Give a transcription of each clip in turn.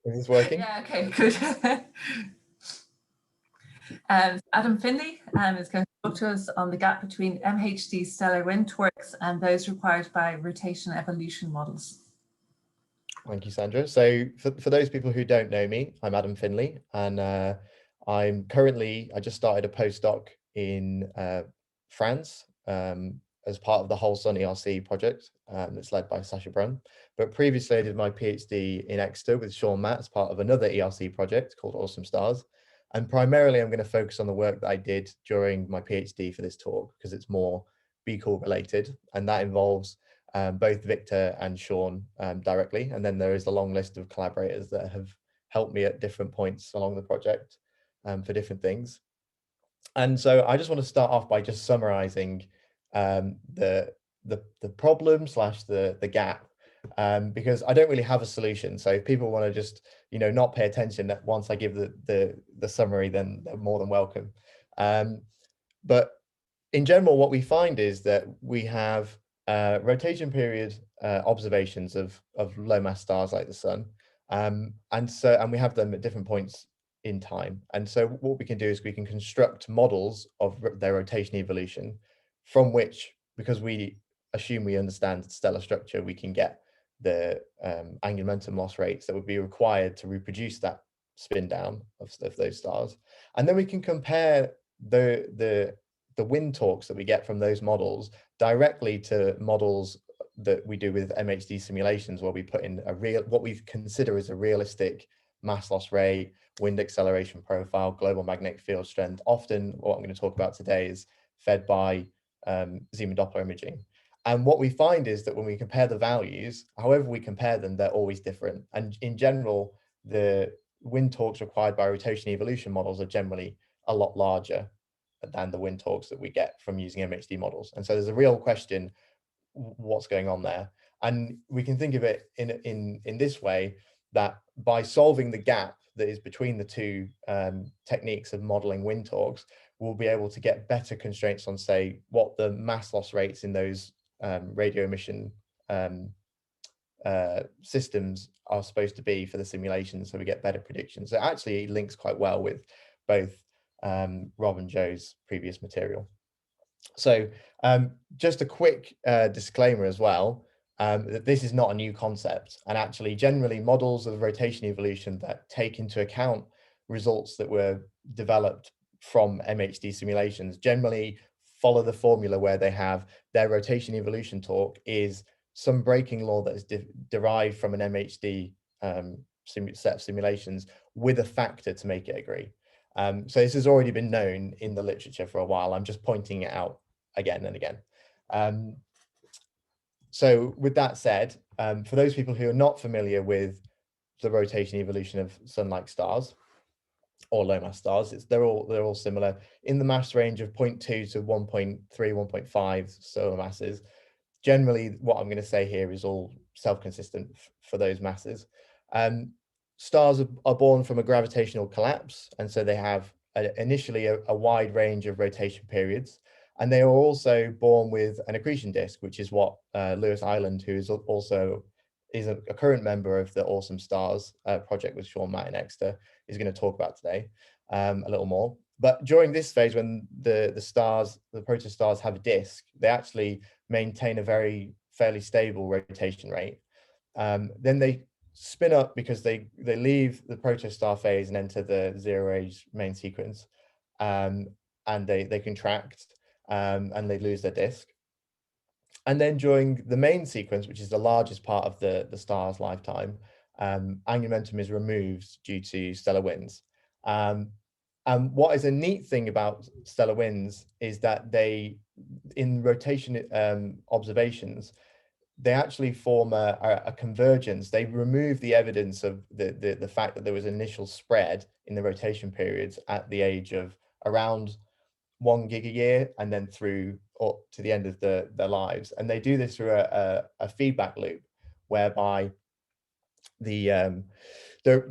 Is this working? Yeah, okay, good. Adam Finley is going to talk to us on the gap between MHD stellar wind torques and those required by rotation evolution models. Thank you, Sandra. So for those people who don't know me, I'm Adam Finley, and I just started a postdoc in France as part of the Whole Sun ERC project that's led by Sacha Brun. But previously I did my PhD in Exeter with Sean Matt as part of another ERC project called Awesome Stars. And primarily I'm going to focus on the work that I did during my PhD for this talk because it's more BCool related, and that involves both Victor and Sean directly. And then there is a long list of collaborators that have helped me at different points along the project for different things. And so I just want to start off by just summarizing the problem slash the gap, because I don't really have a solution. So if people want to just, not pay attention that once I give the summary, then they're more than welcome. But in general, what we find is that we have rotation period observations of low mass stars like the sun, and we have them at different points in time. And so what we can do is we can construct models of their rotation evolution from which, because we assume we understand stellar structure, we can get the angular momentum loss rates that would be required to reproduce that spin down of those stars. And then we can compare the wind torques that we get from those models directly to models that we do with MHD simulations, where we put in what we consider as a realistic mass loss rate, wind acceleration profile, global magnetic field strength. Often what I'm going to talk about today is fed by Zeeman Doppler imaging. And what we find is that when we compare the values, however we compare them, they're always different. And in general, the wind torques required by rotation evolution models are generally a lot larger than the wind torques that we get from using MHD models. And so there's a real question, what's going on there? And we can think of it in this way, that by solving the gap that is between the two techniques of modeling wind torques, we'll be able to get better constraints on, say, what the mass loss rates in those radio emission systems are supposed to be for the simulation, so we get better predictions. So actually it links quite well with both Rob and Joe's previous material. So just a quick disclaimer as well, that this is not a new concept, and actually generally models of rotation evolution that take into account results that were developed from MHD simulations generally follow the formula where they have their rotation evolution torque is some breaking law that is derived from an MHD set of simulations with a factor to make it agree. So this has already been known in the literature for a while. I'm just pointing it out again and again. So with that said, for those people who are not familiar with the rotation evolution of sun-like stars or low mass stars, they're all similar in the mass range of 0.2 to 1.3, 1.5 solar masses. Generally, what I'm going to say here is all self-consistent for those masses. Stars are born from a gravitational collapse, and so they have initially a wide range of rotation periods, and they are also born with an accretion disk, which is what Lewis Island, who is also a current member of the Awesome Stars project with Sean Matt and Exeter, is going to talk about today a little more. But during this phase, when the protostars have a disk, they actually maintain a fairly stable rotation rate. Then they spin up because they leave the protostar phase and enter the zero age main sequence, and they contract and they lose their disk. And then during the main sequence, which is the largest part of the star's lifetime, angular momentum is removed due to stellar winds. And what is a neat thing about stellar winds is that in rotation observations, they actually form a convergence. They remove the evidence of the fact that there was initial spread in the rotation periods at the age of around 1 gig a year and then through or to the end of their lives. And they do this through a feedback loop whereby the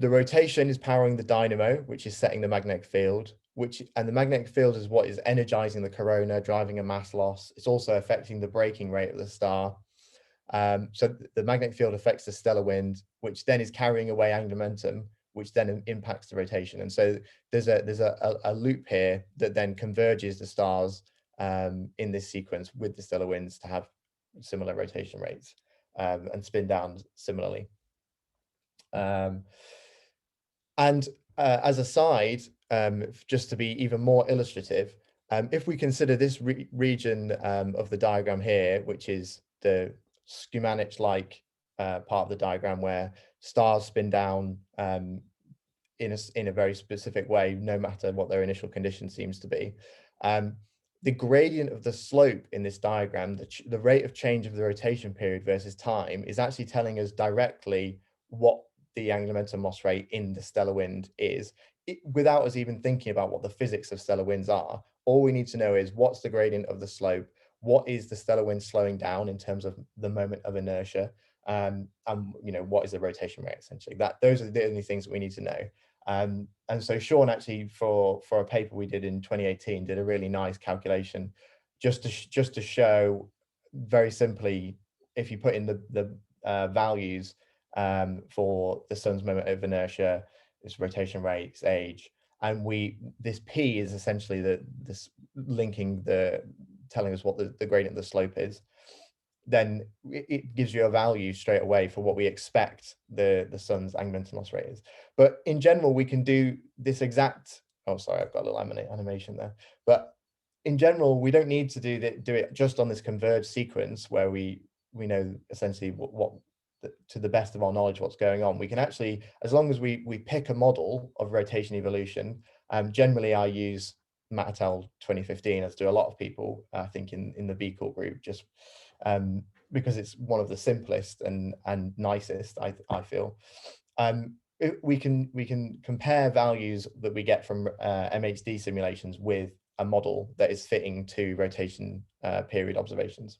rotation is powering the dynamo, which is setting the magnetic field, and the magnetic field is what is energizing the corona, driving a mass loss. It's also affecting the breaking rate of the star. So the magnetic field affects the stellar wind, which then is carrying away angular momentum, which then impacts the rotation. And so there's a loop here that then converges the stars in this sequence with the stellar winds to have similar rotation rates and spin down similarly. And as a side, just to be even more illustrative, if we consider this region of the diagram here, which is the schematic-like part of the diagram where stars spin down in a very specific way, no matter what their initial condition seems to be. The gradient of the slope in this diagram, the rate of change of the rotation period versus time, is actually telling us directly what the angular momentum loss rate in the stellar wind is, without us even thinking about what the physics of stellar winds are. All we need to know is what's the gradient of the slope, what is the stellar wind slowing down in terms of the moment of inertia, and what is the rotation rate, essentially. Those are the only things that we need to know. And so Sean actually, for a paper we did in 2018, did a really nice calculation just to show very simply, if you put in the values for the sun's moment of inertia, its rotation rate, its age, and this P is essentially this linking telling us what the gradient of the slope is, then it gives you a value straight away for what we expect the sun's angular momentum loss rate is. But in general, we can do this exact, oh, sorry, I've got a little animation there. But in general, we don't need to do it just on this converged sequence where we know essentially what to the best of our knowledge, what's going on. We can actually, as long as we pick a model of rotation evolution, generally I use Matatel 2015, as do a lot of people, I think, in the BCool group, just because it's one of the simplest and nicest, I feel. We can compare values that we get from MHD simulations with a model that is fitting to rotation period observations.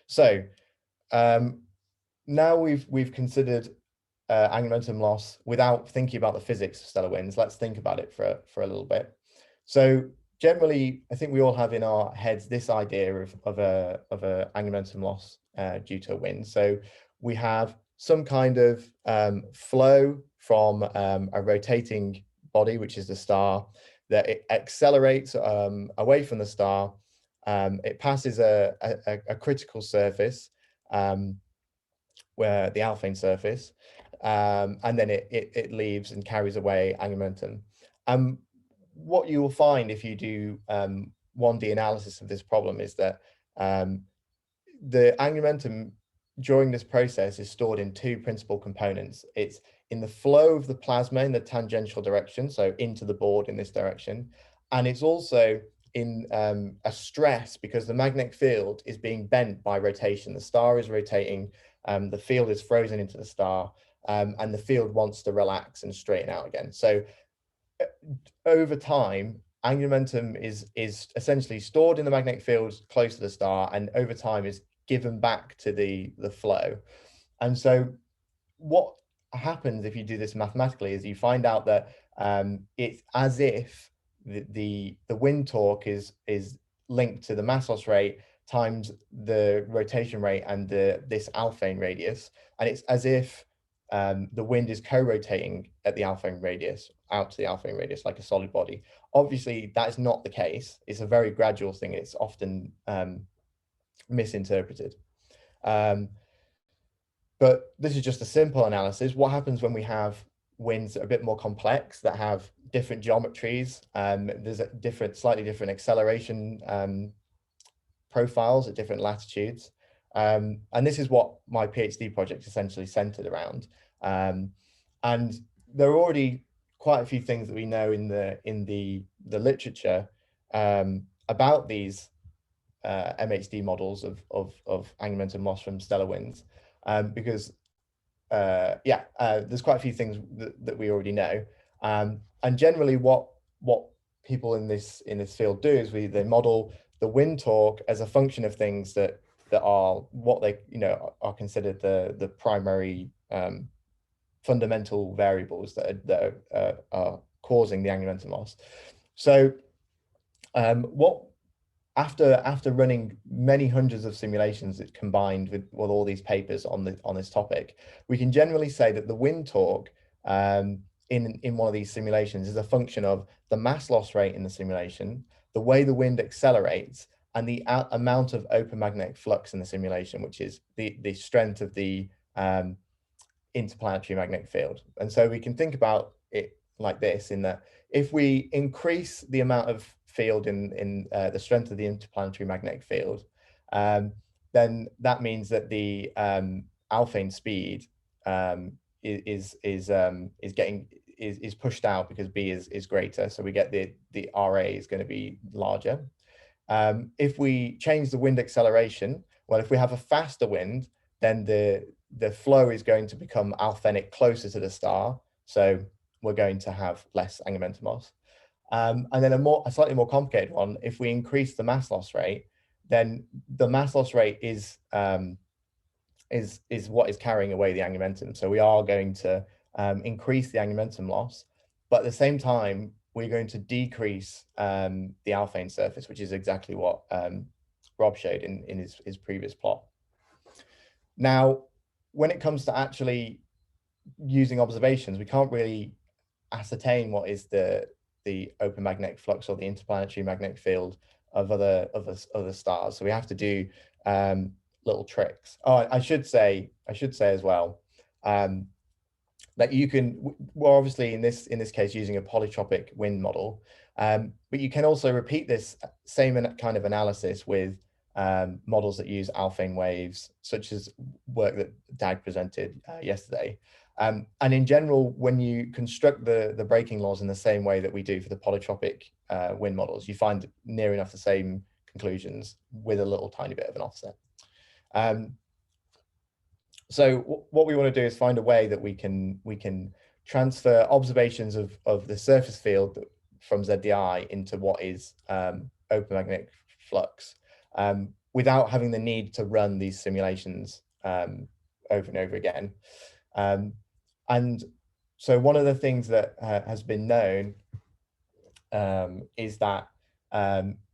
So now we've considered angular momentum loss without thinking about the physics of stellar winds. Let's think about it for a little bit. So generally, I think we all have in our heads this idea of a angular momentum loss due to a wind. So we have some kind of flow from a rotating body, which is the star, that it accelerates away from the star. It passes a critical surface, where the Alfvén surface, and then it leaves and carries away angular momentum. What you will find if you do 1D analysis of this problem is that the angular momentum during this process is stored in two principal components. It's in the flow of the plasma in the tangential direction, so into the board in this direction, and it's also in a stress because the magnetic field is being bent by rotation. The star is rotating, the field is frozen into the star, and the field wants to relax and straighten out again. So over time, angular momentum is essentially stored in the magnetic field close to the star, and over time is given back to the flow. And so what happens if you do this mathematically is you find out that it's as if the wind torque is linked to the mass loss rate times the rotation rate and this Alfvén radius, and it's as if the wind is co-rotating at the Alfvén radius, out to the Alfvén radius, like a solid body. Obviously, that is not the case. It's a very gradual thing. It's often misinterpreted. But this is just a simple analysis. What happens when we have winds that are a bit more complex, that have different geometries? There's slightly different acceleration profiles at different latitudes. And this is what my PhD project essentially centered around. And there are already quite a few things that we know in the literature about these MHD models of angular momentum loss from stellar winds, because there's quite a few things that we already know, and generally what people in this field do is they model the wind torque as a function of things that are what they are considered the primary fundamental variables that are causing the angular momentum loss. So what after running many hundreds of simulations combined with all these papers on this topic, we can generally say that the wind torque in one of these simulations is a function of the mass loss rate in the simulation, the way the wind accelerates, and the amount of open magnetic flux in the simulation, which is the strength of the interplanetary magnetic field. And so we can think about it like this, in that if we increase the amount of field in the strength of the interplanetary magnetic field, then that means that the Alfvén speed is pushed out because B is greater. So we get the RA is going to be larger. If we change the wind acceleration, well, if we have a faster wind, then the flow is going to become Alfvénic closer to the star. So we're going to have less angular momentum loss. And then a slightly more complicated one, if we increase the mass loss rate, then the mass loss rate is what is carrying away the angular momentum. So we are going to increase the angular momentum loss, but at the same time, we're going to decrease the Alfvén surface, which is exactly what Rob showed in his previous plot. Now, when it comes to actually using observations, we can't really ascertain what is the open magnetic flux or the interplanetary magnetic field of other stars. So we have to do little tricks. Oh, I should say as well that you can, we're obviously in this case using a polytropic wind model, but you can also repeat this same kind of analysis with models that use Alfvén waves, such as work that Dag presented yesterday. And in general, when you construct the braking laws in the same way that we do for the polytropic wind models, you find near enough the same conclusions with a little tiny bit of an offset. So what we want to do is find a way that we can transfer observations of the surface field from ZDI into what is open magnetic flux without having the need to run these simulations over and over again. And so one of the things that has been known is that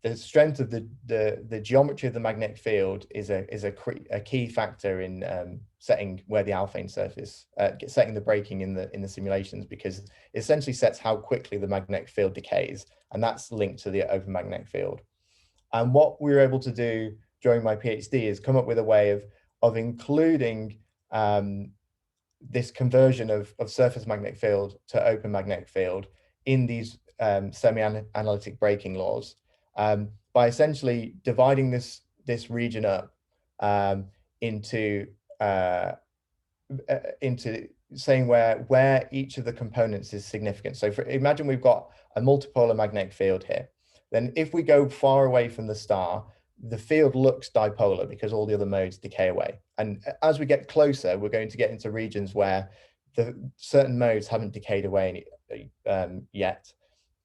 the strength of the geometry of the magnetic field is a key factor in setting where the Alfvén surface, setting the braking in the simulations, because it essentially sets how quickly the magnetic field decays, and that's linked to the open magnetic field. And what we were able to do during my PhD is come up with a way of including this conversion of surface magnetic field to open magnetic field in these semi-analytic braking laws by essentially dividing this region up into saying where each of the components is significant. So imagine we've got a multipolar magnetic field here. Then if we go far away from the star, the field looks dipolar because all the other modes decay away. And as we get closer, we're going to get into regions where the certain modes haven't decayed away yet.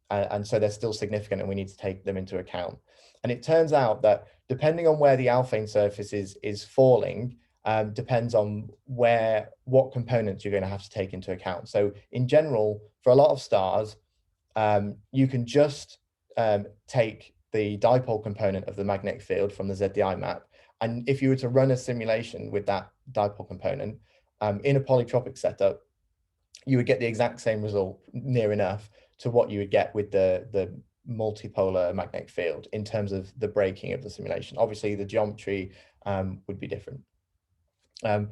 And so they're still significant, and we need to take them into account. And it turns out that depending on where the Alfvén surface is falling, depends on what components you're going to have to take into account. So in general, for a lot of stars, you can just take the dipole component of the magnetic field from the ZDI map. And if you were to run a simulation with that dipole component in a polytropic setup, you would get the exact same result, near enough, to what you would get with the multipolar magnetic field in terms of the braking of the simulation. Obviously, the geometry would be different. But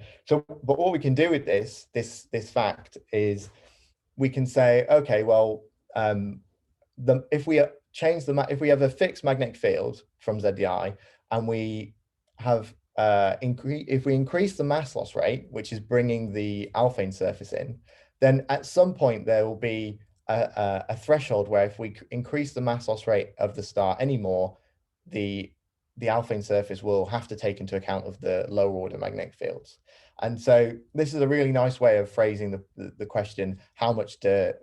what we can do with this fact is we can say, okay, well, if we have a fixed magnetic field from ZDI, and we have if we increase the mass loss rate, which is bringing the Alfvén surface in, then at some point there will be a threshold where if we increase the mass loss rate of the star anymore, the Alfvén surface will have to take into account of the lower order magnetic fields. And so this is a really nice way of phrasing the question, how much do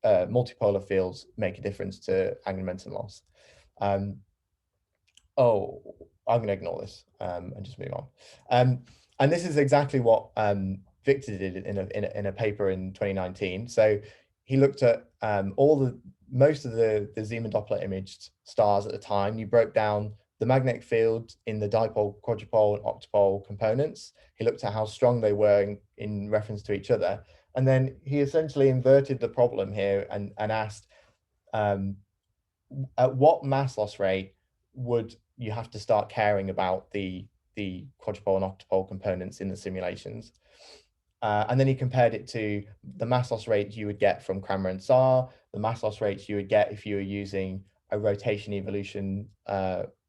multipolar fields make a difference to angular momentum loss? Oh, I'm going to ignore this and just move on. And this is exactly what Victor did in a paper in 2019. So he looked at all most of the Zeeman Doppler imaged stars at the time, you broke down the magnetic field in the dipole, quadrupole, and octopole components. He looked at how strong they were in reference to each other. And then he essentially inverted the problem here and asked, at what mass loss rate would you have to start caring about the quadrupole and octopole components in the simulations? And then he compared it to the mass loss rates you would get from Cramer and Saar, the mass loss rates you would get if you were using a rotation evolution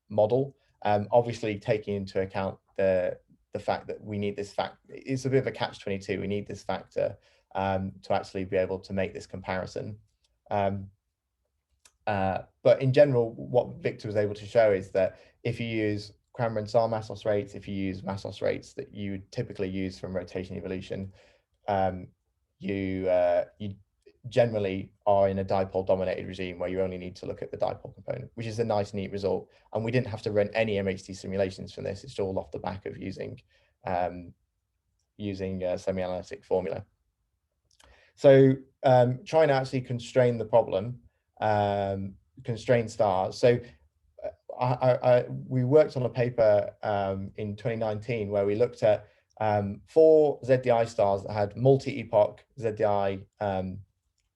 model. Obviously, taking into account the fact that we need this fact, it's a bit of a catch-22. We need this factor to actually be able to make this comparison. But in general, what Victor was able to show is that if you use Cramer and Saar mass loss rates, if you use mass loss rates that you would typically use from rotation evolution, you generally are in a dipole dominated regime where you only need to look at the dipole component, which is a nice, neat result. And we didn't have to run any MHD simulations from this. It's all off the back of using semi-analytic formula. So trying to actually constrain the problem, constrain stars. So we worked on a paper in 2019 where we looked at 4 ZDI stars that had multi-epoch ZDI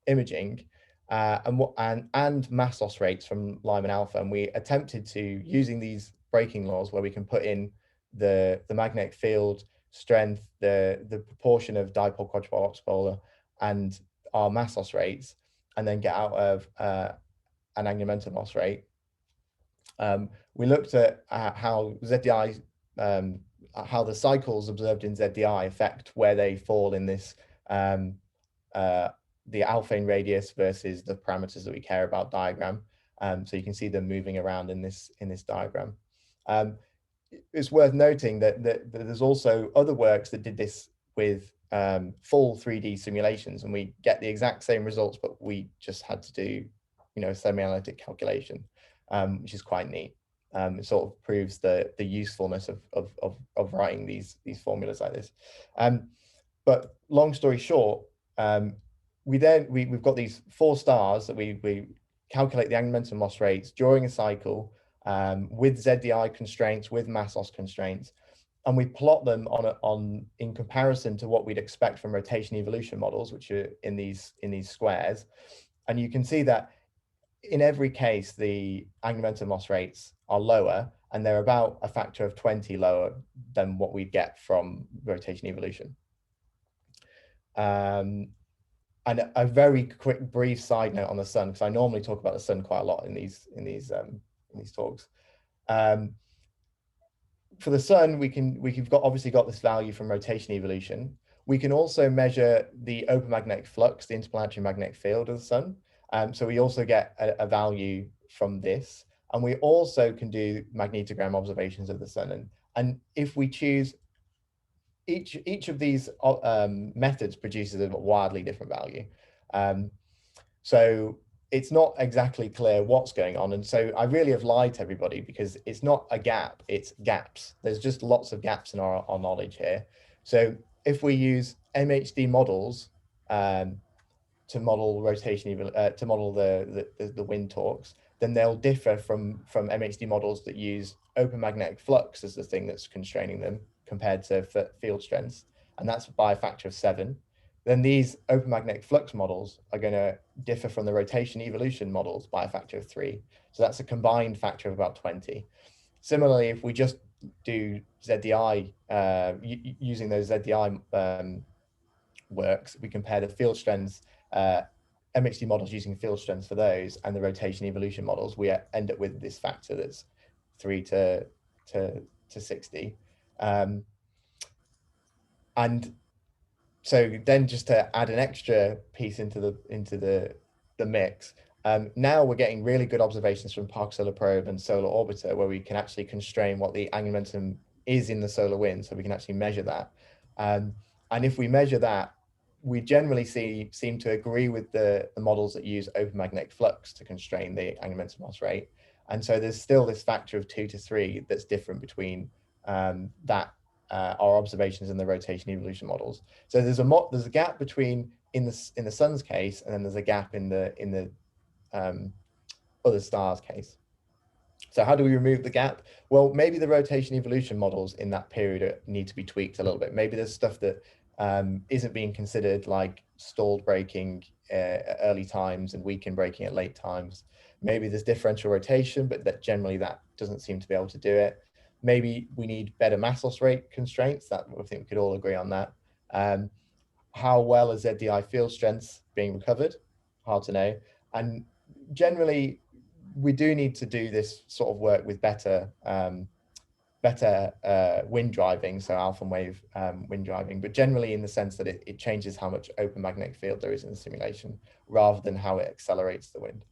imaging and mass loss rates from Lyman alpha, and we attempted to, using these breaking laws where we can put in the magnetic field strength, the proportion of dipole, quadrupole, octopolar, and our mass loss rates, and then get out of an angular momentum loss rate. We looked at how ZDI, how the cycles observed in ZDI affect where they fall in this, the alphane radius versus the parameters that we care about diagram. So you can see them moving around in this diagram. It's worth noting that there's also other works that did this with full 3D simulations, and we get the exact same results, but we just had to do, semi-analytic calculation, which is quite neat. It sort of proves the usefulness of writing these formulas like this. But long story short, we've got these 4 stars that we calculate the angular momentum loss rates during a cycle with ZDI constraints, with mass loss constraints, and we plot them in comparison to what we'd expect from rotation evolution models, which are in these squares. And you can see that in every case, the angular momentum loss rates are lower, and they're about a factor of 20 lower than what we'd get from rotation evolution. And a very quick, brief side note on the sun, because I normally talk about the sun quite a lot in these talks. For the sun, we've obviously got this value from rotation evolution. We can also measure the open magnetic flux, the interplanetary magnetic field of the sun. So we also get a value from this, and we also can do magnetogram observations of the sun. And if we choose, each of these methods produces a wildly different value. So it's not exactly clear what's going on. And so I really have lied to everybody, because it's not a gap, it's gaps. There's just lots of gaps in our knowledge here. So if we use MHD models to model rotation, to model the wind torques, then they'll differ from MHD models that use open magnetic flux as the thing that's constraining them compared to field strengths, and that's by a factor of 7. Then these open magnetic flux models are going to differ from the rotation evolution models by a factor of 3. So that's a combined factor of about 20. Similarly, if we just do ZDI, using those ZDI works, we compare the field strengths, MHD models using field strengths for those, and the rotation evolution models, we end up with this factor that's 3 to 60. And so then, just to add an extra piece into the mix, now we're getting really good observations from Park Solar Probe and Solar Orbiter, where we can actually constrain what the angular momentum is in the solar wind, so we can actually measure that. And if we measure that, we generally seem to agree with the models that use open magnetic flux to constrain the angular momentum loss rate. And so there's still this factor of 2 to 3 that's different between our observations in the rotation evolution models. So there's a gap between in the sun's case, and then there's a gap in the other stars' case. So how do we remove the gap? Well, maybe the rotation evolution models in that period need to be tweaked a little bit. Maybe there's stuff that isn't being considered, like stalled braking at early times and weekend braking at late times. Maybe there's differential rotation, but that generally that doesn't seem to be able to do it. Maybe we need better mass loss rate constraints. That I think we could all agree on that. How well is ZDI field strengths being recovered? Hard to know. And generally, we do need to do this sort of work with better wind driving, so alpha wave wind driving, but generally in the sense that it changes how much open magnetic field there is in the simulation rather than how it accelerates the wind.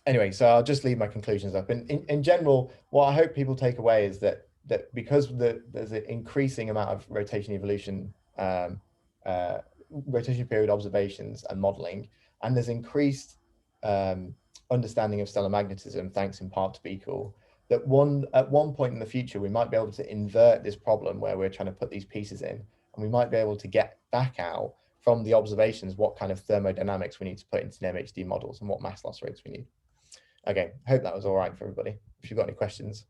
Anyway, so I'll just leave my conclusions up. In general, what I hope people take away is that because there's an increasing amount of rotation evolution, rotation period observations and modeling, and there's increased understanding of stellar magnetism, thanks in part to BCool, that at one point in the future, we might be able to invert this problem where we're trying to put these pieces in, and we might be able to get back out from the observations what kind of thermodynamics we need to put into the MHD models and what mass loss rates we need. Okay, hope that was all right for everybody. If you've got any questions.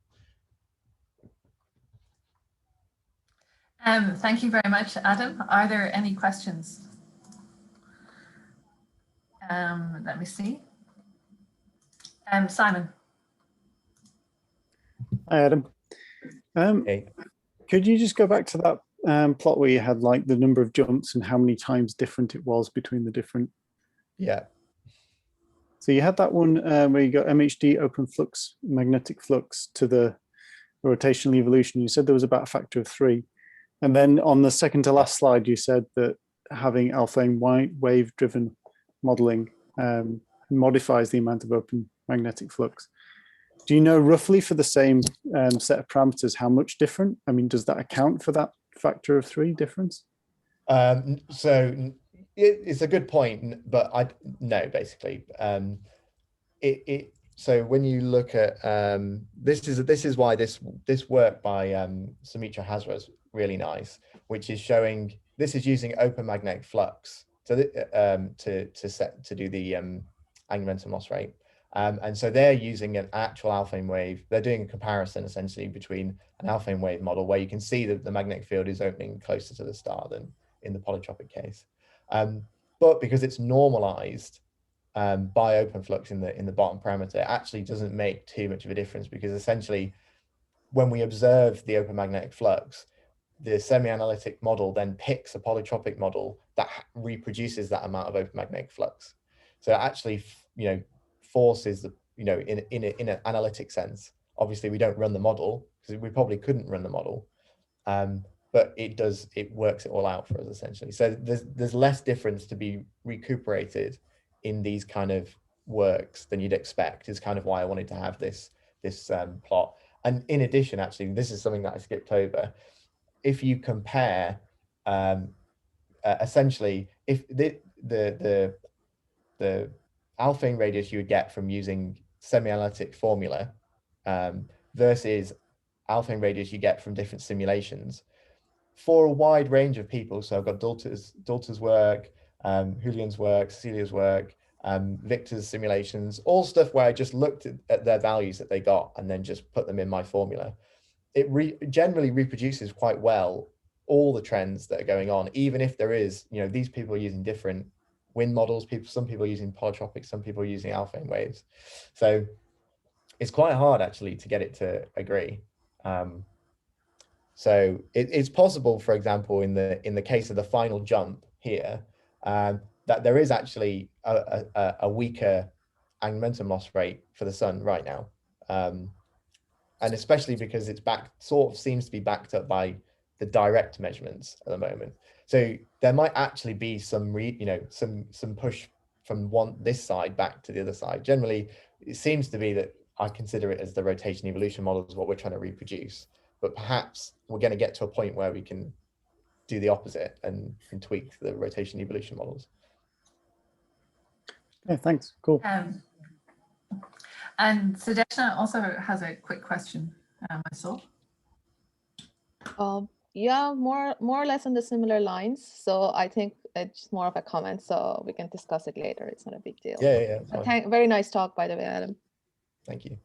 Thank you very much, Adam. Are there any questions? Let me see. Simon. Hi, Adam. Hey. Could you just go back to that plot where you had like the number of jumps and how many times different it was between the different? Yeah. So you had that one where you got MHD open flux, magnetic flux to the rotational evolution. You said there was about a factor of 3. And then on the second to last slide, you said that having alpha and wave driven modeling modifies the amount of open magnetic flux. Do you know roughly for the same set of parameters how much different? I mean, does that account for that factor of 3 difference? So it's a good point, but no, basically. So when you look at this is why this work by Sumitra Hazra is really nice, which is showing this is using open magnetic flux to do the angular momentum loss rate. And so they're using an actual alpha wave. They're doing a comparison essentially between an alpha wave model where you can see that the magnetic field is opening closer to the star than in the polytropic case. But because it's normalized by open flux in the bottom parameter, it actually doesn't make too much of a difference, because essentially when we observe the open magnetic flux, the semi-analytic model then picks a polytropic model that reproduces that amount of open magnetic flux. So it actually, forces the, in an analytic sense. Obviously, we don't run the model because we probably couldn't run the model, but it works it all out for us essentially. So there's less difference to be recuperated in these kind of works than you'd expect. Is kind of why I wanted to have this plot. And in addition, actually, this is something that I skipped over. If you compare, essentially, if the alpha radius you would get from using semi-analytic formula versus alpha radius you get from different simulations, for a wide range of people. So I've got Dalter's work, Julian's work, Cecilia's work, Victor's simulations, all stuff where I just looked at their values that they got and then just put them in my formula. It generally reproduces quite well all the trends that are going on, even if there is, these people are using different wind models. Some people are using polytropic, some people are using alpha waves. So it's quite hard actually to get it to agree. So it's possible, for example, in the case of the final jump here, that there is actually a weaker angular momentum loss rate for the sun right now. And especially because it's sort of seems to be backed up by the direct measurements at the moment. So there might actually be some some push from this side back to the other side. Generally, it seems to be that I consider it as the rotation evolution model is what we're trying to reproduce. But perhaps we're going to get to a point where we can do the opposite and tweak the rotation evolution models. Yeah, thanks. Cool. And Sadeshna also has a quick question, myself. Yeah, more or less on the similar lines. So I think just more of a comment, so we can discuss it later. It's not a big deal. Yeah, it's But fine. very nice talk, by the way, Adam. Thank you.